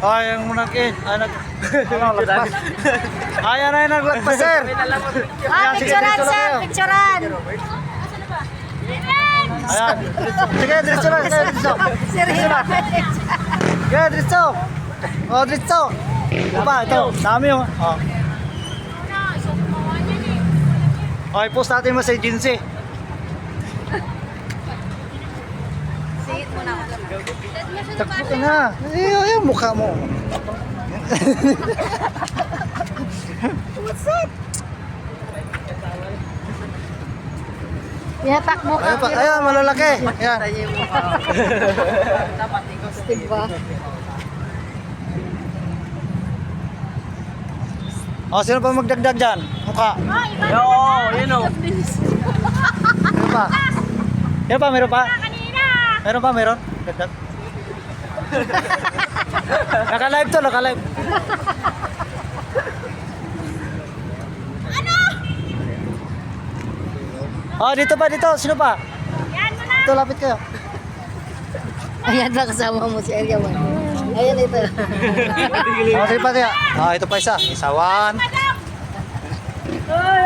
Ay, ang munagin. Ay, ayan ay naglagpas, sir. Ah, Sige, picturean, diretso lang sir. kayo. Picturean. Ayan. Sige, diretso lang. Diretso. Sir, Sige, diretso. Oh, diretso. Diba, ito. Dami yung... Oh. Okay, post natin mo sa agency. Sihit mo na ako. Takbo ka na. Ay, mukha mo. What's up? Yatakbo ka. Ayan, pa, ayan malalaki. Ayan. Diba? Oh, sino pa magdagdag dyan? Mukha. Oo, yun o. Meron pa? Meron pa? Meron pa? Meron pa? Meron? Dagdag? Naka-live to, naka-live. Oh, dito pa, dito. Sino pa? Ito, lapit kayo. Ayan na kasama mo si Elia man. Ayan ito. Oh, sige pa, tiya. Ah, ito pa isa. Isa, one. Uy!